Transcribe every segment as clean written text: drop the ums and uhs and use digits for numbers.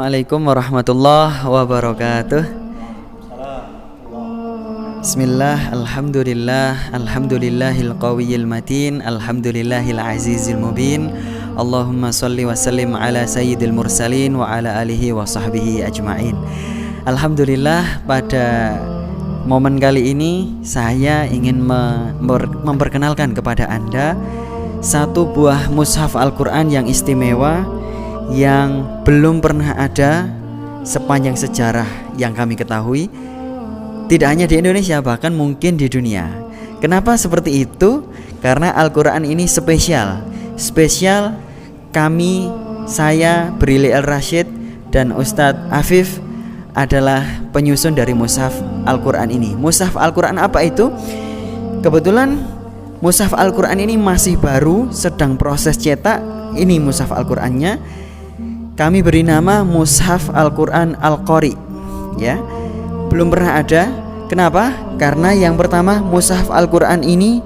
Assalamualaikum warahmatullahi wabarakatuh. Bismillah, alhamdulillahil qawiyil matin, alhamdulillahil azizil mubin. Allahumma salli wa sallim ala sayyidil mursalin wa ala alihi wa sahbihi ajma'in. Alhamdulillah, pada momen kali ini saya ingin memperkenalkan kepada Anda satu buah mushaf Al-Quran yang istimewa, yang belum pernah ada sepanjang sejarah yang kami ketahui, tidak hanya di Indonesia, bahkan mungkin di dunia. Kenapa seperti itu? Karena Al-Quran ini spesial. Kami, saya, Brili El-Rashid, dan Ustadz Afif adalah penyusun dari mushaf Al-Quran ini. Mushaf Al-Quran apa itu? Kebetulan mushaf Al-Quran ini masih baru, sedang proses cetak. Ini mushaf Al-Qurannya. Kami beri nama Mushaf Al-Quran Al-Qari, ya. Belum pernah ada. Kenapa? Karena yang pertama, mushaf Al-Quran ini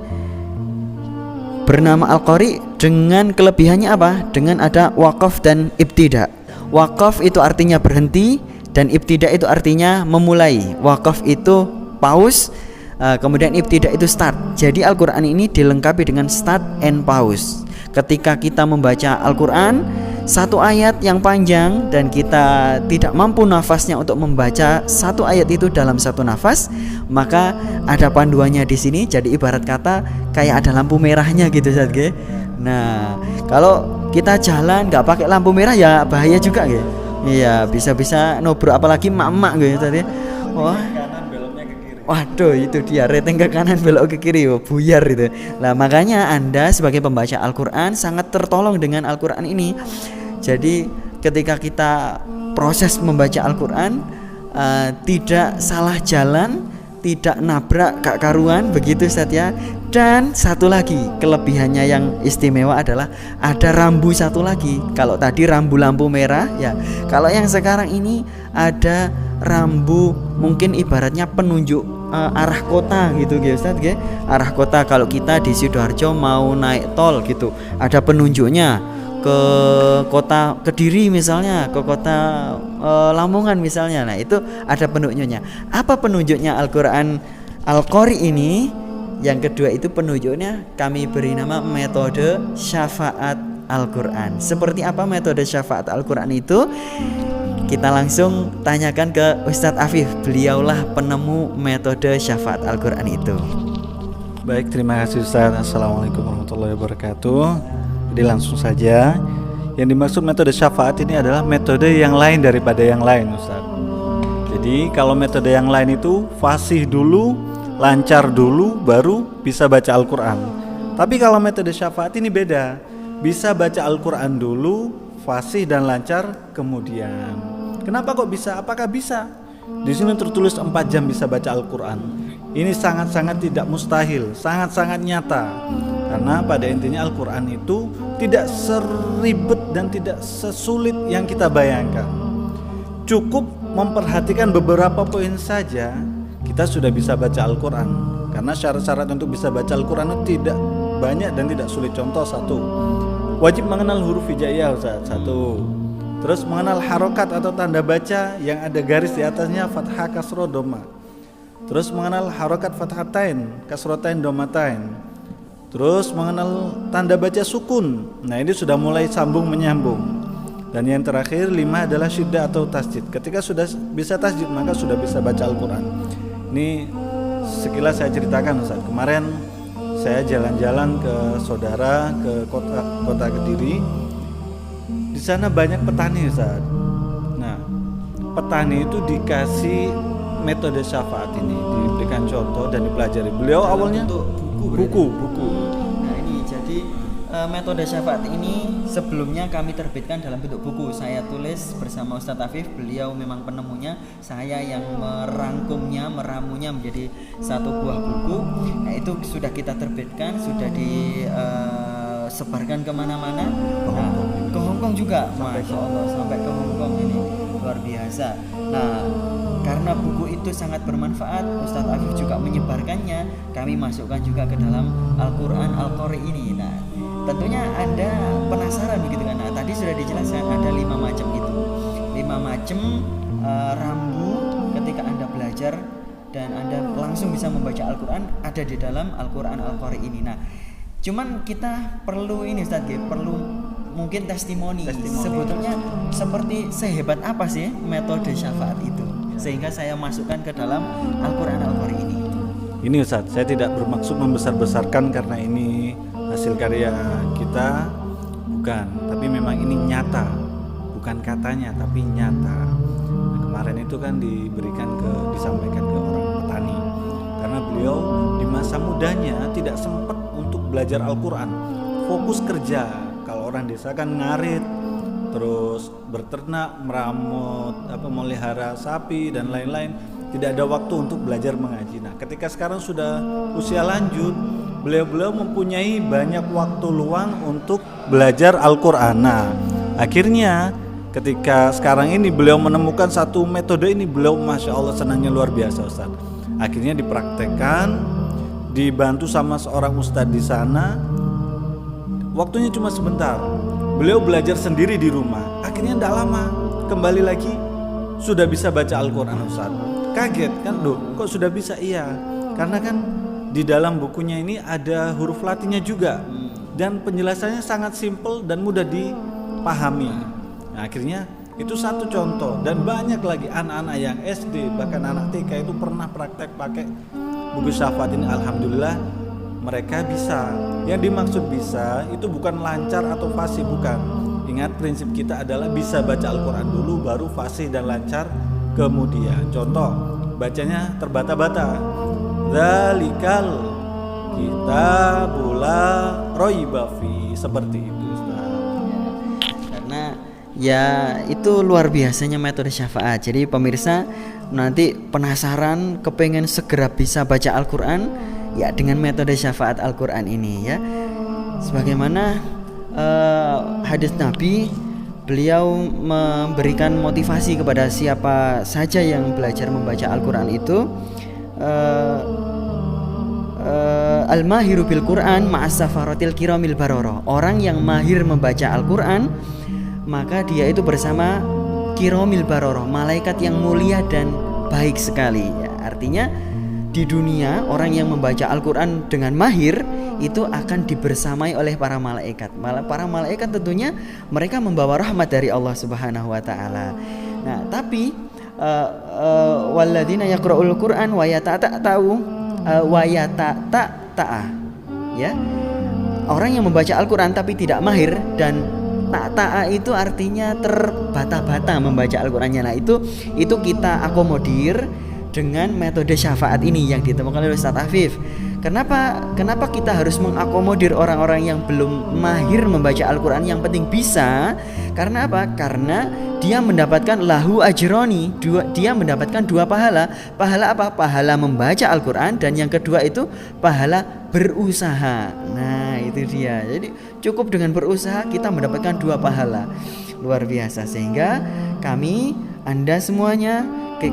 bernama Al-Qari dengan kelebihannya apa? Dengan ada waqaf dan ibtida. Waqaf itu artinya berhenti, dan ibtida itu artinya memulai. Waqaf itu pause, kemudian ibtida itu start. Jadi Al-Quran ini dilengkapi dengan start and pause. Ketika kita membaca Al-Quran satu ayat yang panjang dan kita tidak mampu nafasnya untuk membaca satu ayat itu dalam satu nafas, maka ada panduannya di sini. Jadi ibarat kata kayak ada lampu merahnya gitu, Ustaz. Nah, kalau kita jalan nggak pakai lampu merah ya bahaya juga, gitu. Iya, bisa-bisa nobrok, apalagi emak-emak gitu tadi. Wah, waduh, itu dia, reteng ke kanan belok ke kiri, buyar itu. Nah, makanya Anda sebagai pembaca Al-Quran sangat tertolong dengan Al-Quran ini. Jadi ketika kita proses membaca Al-Quran, tidak salah jalan, tidak nabrak gak karuan, begitu Ustaz, ya. Dan satu lagi kelebihannya yang istimewa adalah ada rambu satu lagi. Kalau tadi rambu lampu merah, ya. Kalau yang sekarang ini ada rambu, mungkin ibaratnya penunjuk arah kota gitu, Ustaz, ya. Arah kota, kalau kita di Sidoarjo mau naik tol gitu, ada penunjuknya. Ke kota Kediri misalnya, ke kota Lamongan misalnya. Nah, itu ada penunjuknya. Apa penunjuknya Al-Quran Al-Qari ini? Yang kedua itu penunjuknya kami beri nama metode syafaat Al-Quran. Seperti apa metode syafaat Al-Quran itu? Kita langsung tanyakan ke Ustadz Afif. Beliaulah penemu metode syafaat Al-Quran itu. Baik, terima kasih Ustaz. Assalamualaikum warahmatullahi wabarakatuh. Jadi langsung saja, yang dimaksud metode syafaat ini adalah metode yang lain daripada yang lain, Ustaz. Jadi kalau metode yang lain itu fasih dulu, lancar dulu, baru bisa baca Al-Quran. Tapi kalau metode syafaat ini beda, bisa baca Al-Quran dulu, fasih dan lancar kemudian. Kenapa kok bisa? Apakah bisa? Di sini tertulis 4 jam bisa baca Al-Quran. Ini sangat-sangat tidak mustahil, sangat-sangat nyata. Karena pada intinya Al-Quran itu tidak seribet dan tidak sesulit yang kita bayangkan. Cukup memperhatikan beberapa poin saja, kita sudah bisa baca Al-Quran. Karena syarat-syarat untuk bisa baca Al-Quran itu tidak banyak dan tidak sulit. Contoh satu, wajib mengenal huruf hijaiyah, Ustaz. Satu. Terus mengenal harokat atau tanda baca yang ada garis di atasnya fathah, kasroh, doma. Terus mengenal harokat fathatain, kasrotain, domatain. Terus mengenal tanda baca sukun. Nah, ini sudah mulai sambung menyambung. Dan yang terakhir 5 adalah syiddah atau tasjid. Ketika sudah bisa tasjid, maka sudah bisa baca Al-Quran. Ini sekilas saya ceritakan, Ustaz. Kemarin saya jalan-jalan ke saudara ke kota Kediri. Di sana banyak petani, Ustaz. Nah, petani itu dikasih metode syafaat ini, diberikan contoh dan dipelajari. Beliau awalnya buku. Nah, ini jadi metode syafaat ini sebelumnya kami terbitkan dalam bentuk buku. Saya tulis bersama Ustadz Afif, beliau memang penemunya, saya yang merangkumnya, meramunya menjadi satu buah buku. Nah, itu sudah kita terbitkan, sudah disebarkan kemana-mana. Nah, ke Hongkong juga, Masya Allah, sampai ke Hongkong, ini luar biasa. Nah, karena buku itu sangat bermanfaat, Ustadz Afif juga menyebarkannya. Kami masukkan juga ke dalam Al-Quran Al-Qari ini. Nah, tentunya Anda penasaran begitu kan? Nah, tadi sudah dijelaskan ada 5 macam itu. 5 macam rambu ketika Anda belajar dan Anda langsung bisa membaca Al-Quran ada di dalam Al-Quran Al-Qari ini. Nah, cuman kita perlu ini Ustaz, perlu mungkin testimoni. Sebetulnya seperti sehebat apa sih metode syafaat itu sehingga saya masukkan ke dalam Al-Quran Al-Qari ini. Ini Ustaz, saya tidak bermaksud membesar-besarkan karena ini hasil karya kita, bukan, tapi memang ini nyata, bukan katanya tapi nyata. Nah, kemarin itu kan disampaikan ke orang petani karena beliau di masa mudanya tidak sempat untuk belajar Al-Quran, fokus kerja. Kalau orang desa kan ngarit, terus berternak, meramut, melihara sapi dan lain-lain, tidak ada waktu untuk belajar mengaji. Nah, ketika sekarang sudah usia lanjut, beliau mempunyai banyak waktu luang untuk belajar Al-Quran. Nah, akhirnya ketika sekarang ini beliau menemukan satu metode ini, beliau Masya Allah senangnya luar biasa Ustaz. Akhirnya dipraktekkan, dibantu sama seorang ustadz di sana. Waktunya cuma sebentar. Beliau belajar sendiri di rumah. Akhirnya tidak lama kembali lagi sudah bisa baca Al-Quran Ustaz. Kaget kan, kok sudah bisa? Iya, karena kan di dalam bukunya ini ada huruf Latinnya juga dan penjelasannya sangat simpel dan mudah dipahami. Nah, akhirnya itu satu contoh dan banyak lagi anak-anak yang SD bahkan anak TK itu pernah praktek pakai buku syafaat ini. Alhamdulillah mereka bisa. Yang dimaksud bisa itu bukan lancar atau fasih, bukan. Ingat prinsip kita adalah bisa baca Al-Quran dulu baru fasih dan lancar kemudian. Contoh bacanya terbata-bata, Dzalikal kitabul la raiba fi, seperti itu Ustaz. Karena ya itu luar biasanya metode syafaat. Jadi pemirsa nanti penasaran, kepengen segera bisa baca Al-Quran, ya dengan metode syafaat Al-Quran ini ya. Sebagaimana hadis Nabi, beliau memberikan motivasi kepada siapa saja yang belajar membaca Al-Quran itu, al-mahiru bil Quran ma'as safaratil kiramil barara. Orang yang mahir membaca Al-Quran maka dia itu bersama kiramil barara, malaikat yang mulia dan baik sekali ya. Artinya di dunia orang yang membaca Al-Quran dengan mahir itu akan dibersamai oleh para malaikat. Para malaikat tentunya mereka membawa rahmat dari Allah Subhanahu wa taala. Nah, tapi walladzina yaqra'ul Qur'an wa yatata'u wa yatata'ta ya. Orang yang membaca Al-Quran tapi tidak mahir, dan ta'ta'a itu artinya terbata-bata membaca Al-Qurannya. Nah, itu kita akomodir dengan metode syafaat ini yang ditemukan oleh Ustaz Afif. Kenapa kita harus mengakomodir orang-orang yang belum mahir membaca Al-Quran, yang penting bisa? Karena apa? Karena dia mendapatkan lahu ajroni, dia mendapatkan dua pahala. Pahala apa? Pahala membaca Al-Quran, dan yang kedua itu pahala berusaha. Nah, itu dia. Jadi cukup dengan berusaha kita mendapatkan dua pahala. Luar biasa. Sehingga kami, Anda semuanya,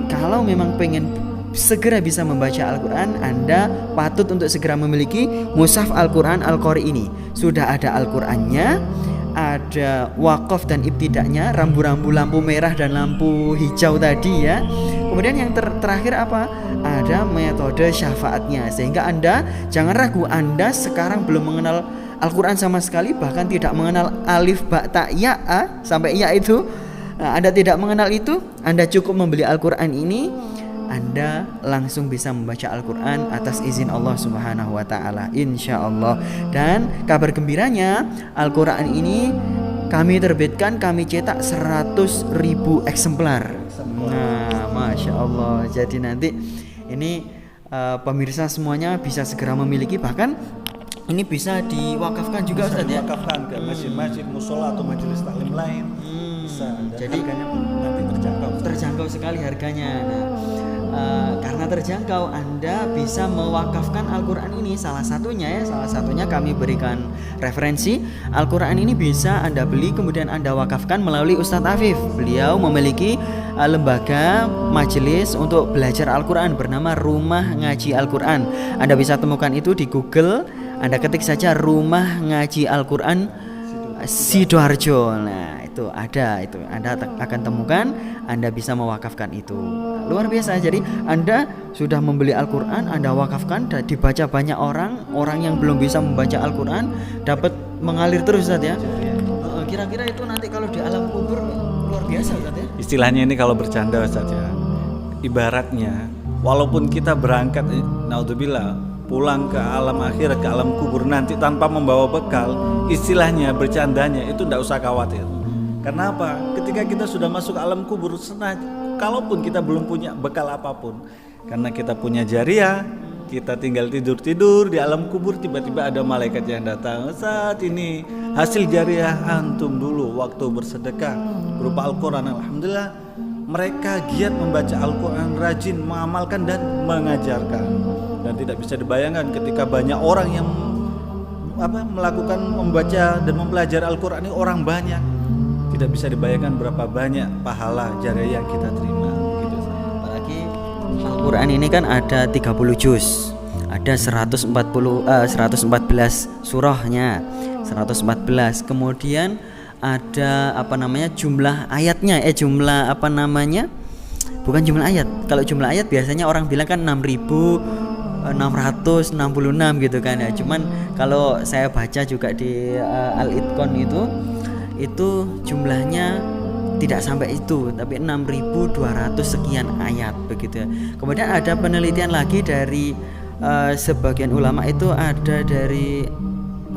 kalau memang pengen segera bisa membaca Al-Quran, Anda patut untuk segera memiliki mushaf Al-Quran Al-Qari ini. Sudah ada Al-Qurannya, ada wakaf dan ibtidaknya, rambu-rambu lampu merah dan lampu hijau tadi ya. Kemudian yang terakhir apa? Ada metode syafaatnya. Sehingga Anda jangan ragu, Anda sekarang belum mengenal Al-Quran sama sekali, bahkan tidak mengenal alif, ba, ta, ya, a, sampai ya itu. Nah, Anda tidak mengenal itu, Anda cukup membeli Al-Quran ini, Anda langsung bisa membaca Al-Quran atas izin Allah Subhanahu wa ta'ala, insya Allah. Dan kabar gembiranya, Al-Quran ini kami terbitkan, kami cetak 100.000 eksemplar. Nah, Masya Allah. Jadi nanti ini pemirsa semuanya bisa segera memiliki, bahkan ini bisa diwakafkan juga Ustaz ya. Diwakafkan ke masjid-masjid, musola atau majelis taklim lain. Jadi harganya pun nanti terjangkau sekali harganya. Nah, karena terjangkau, Anda bisa mewakafkan Al-Quran ini. Salah satunya kami berikan referensi. Al-Quran ini bisa Anda beli kemudian Anda wakafkan melalui Ustadz Afif. Beliau memiliki lembaga majelis untuk belajar Al-Quran bernama Rumah Ngaji Al-Quran. Anda bisa temukan itu di Google. Anda ketik saja Rumah Ngaji Al-Quran Sidoarjo. Nah, itu ada, itu Anda akan temukan, Anda bisa mewakafkan itu. Luar biasa. Jadi Anda sudah membeli Al-Qur'an, Anda wakafkan, dibaca banyak orang yang belum bisa membaca Al-Qur'an dapat mengalir terus Ustaz ya. Kira-kira itu nanti kalau di alam kubur luar biasa Ustaz ya. Istilahnya ini kalau bercanda Ustaz ya, ibaratnya walaupun kita berangkat naudzubillah pulang ke alam akhirat, ke alam kubur nanti tanpa membawa bekal, istilahnya bercandanya itu tidak usah khawatir. Karena apa? Ketika kita sudah masuk alam kubur, kalaupun kita belum punya bekal apapun, karena kita punya jariah, kita tinggal tidur di alam kubur, tiba-tiba ada malaikat yang datang, saat ini hasil jariah antum dulu waktu bersedekah berupa Al-Quran. Alhamdulillah mereka giat membaca Al-Quran, rajin mengamalkan dan mengajarkan. Dan tidak bisa dibayangkan ketika banyak orang yang melakukan membaca dan mempelajari Al-Quran ini orang banyak, tidak bisa dibayangkan berapa banyak pahala jariah yang kita terima gitu. Apalagi Al-Quran ini kan ada 30 juz, ada 114 surahnya, 114. Kemudian ada jumlah ayatnya, bukan jumlah ayat. Kalau jumlah ayat biasanya orang bilang kan 6.666 gitu kan ya. Cuman kalau saya baca juga di Al-Itqan itu jumlahnya tidak sampai itu, tapi 6.200 sekian ayat begitu ya. Kemudian ada penelitian lagi dari sebagian ulama, itu ada dari,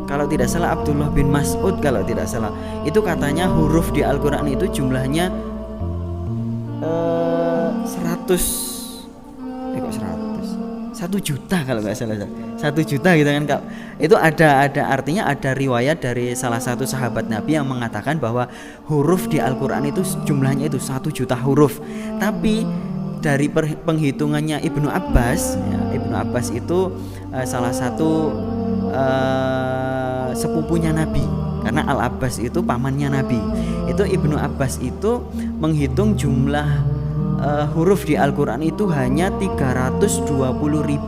kalau tidak salah Abdullah bin Mas'ud kalau tidak salah, itu katanya huruf di Al-Quran itu jumlahnya 1 juta kalau nggak salah, 1 juta gitu kan Kak. Itu ada artinya, ada riwayat dari salah satu sahabat Nabi yang mengatakan bahwa huruf di Al-Quran itu jumlahnya itu 1 juta huruf. Tapi dari penghitungannya Ibnu Abbas ya, Ibnu Abbas itu salah satu sepupunya Nabi, karena Al-Abbas itu pamannya Nabi. Itu Ibnu Abbas itu menghitung jumlah huruf di Al-Quran itu hanya 320.000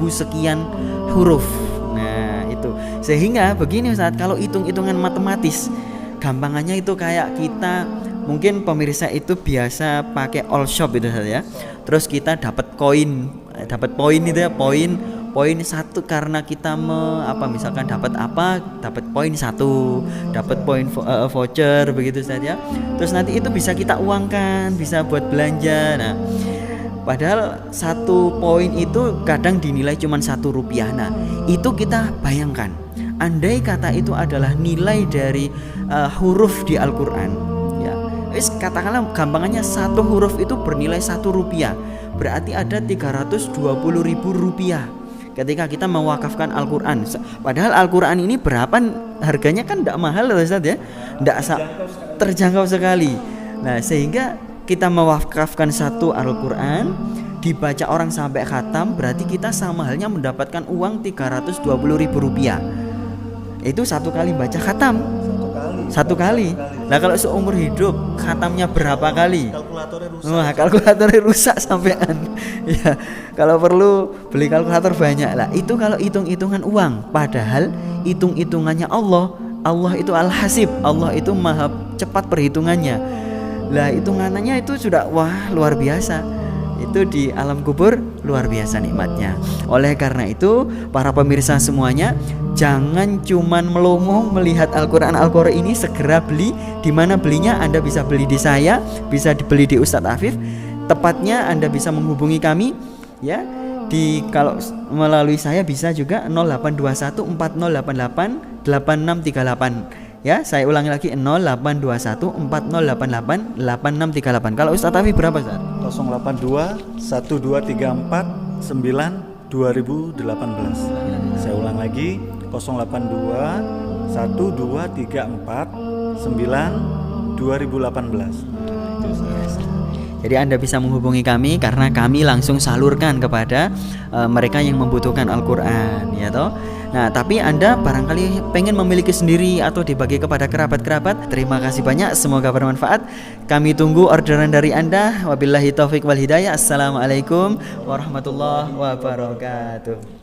sekian huruf. Nah itu, sehingga begini Ustaz, kalau hitung-hitungan matematis gampangannya itu kayak kita, mungkin pemirsa itu biasa pakai all shop itu Ustaz ya. Terus kita dapat poin itu ya, poin 1 karena kita misalkan dapat poin 1, dapat poin voucher begitu saja. Terus nanti itu bisa kita uangkan, bisa buat belanja. Nah, padahal 1 poin itu kadang dinilai cuma Rp1. Nah, itu kita bayangkan, andai kata itu adalah nilai dari huruf di Al-Quran ya, katakanlah gampangannya 1 huruf itu bernilai Rp1, berarti ada Rp320.000 ketika kita mewakafkan Al-Quran. Padahal Al-Quran ini berapa harganya kan tidak mahal Ustaz ya, tidak terjangkau sekali. Nah, sehingga kita mewakafkan 1 Al-Quran, dibaca orang sampai khatam, berarti kita sama halnya mendapatkan uang Rp320.000. Itu 1 kali baca khatam, 1 kali. Nah, kalau seumur hidup khatamnya berapa kali? Kalkulatornya rusak sampean. Ya, kalau perlu beli kalkulator banyak lah. Itu kalau hitung-hitungan uang. Padahal hitung-hitungannya Allah itu Al-Hasib. Allah itu maha cepat perhitungannya. Lah, hitungannya itu sudah luar biasa. Itu di alam kubur luar biasa nikmatnya. Oleh karena itu, para pemirsa semuanya, jangan cuman melongo melihat Al-Quran ini, segera beli. Di mana belinya? Anda bisa beli di saya, bisa dibeli di Ustadz Afif. Tepatnya Anda bisa menghubungi kami ya, kalau melalui saya bisa juga 0821 4088 8638. Ya, saya ulangi lagi 0821 4088 8638. Kalau Ustadz Afif berapa Ustaz? 082 1234 9 2018. Saya ulang lagi 082 1234 9 2018. Jadi Anda bisa menghubungi kami karena kami langsung salurkan kepada mereka yang membutuhkan Al-Quran ya toh. Nah, tapi Anda barangkali pengen memiliki sendiri atau dibagi kepada kerabat-kerabat. Terima kasih banyak, semoga bermanfaat. Kami tunggu orderan dari Anda. Wabillahi taufik wal hidayah. Assalamualaikum warahmatullahi wabarakatuh.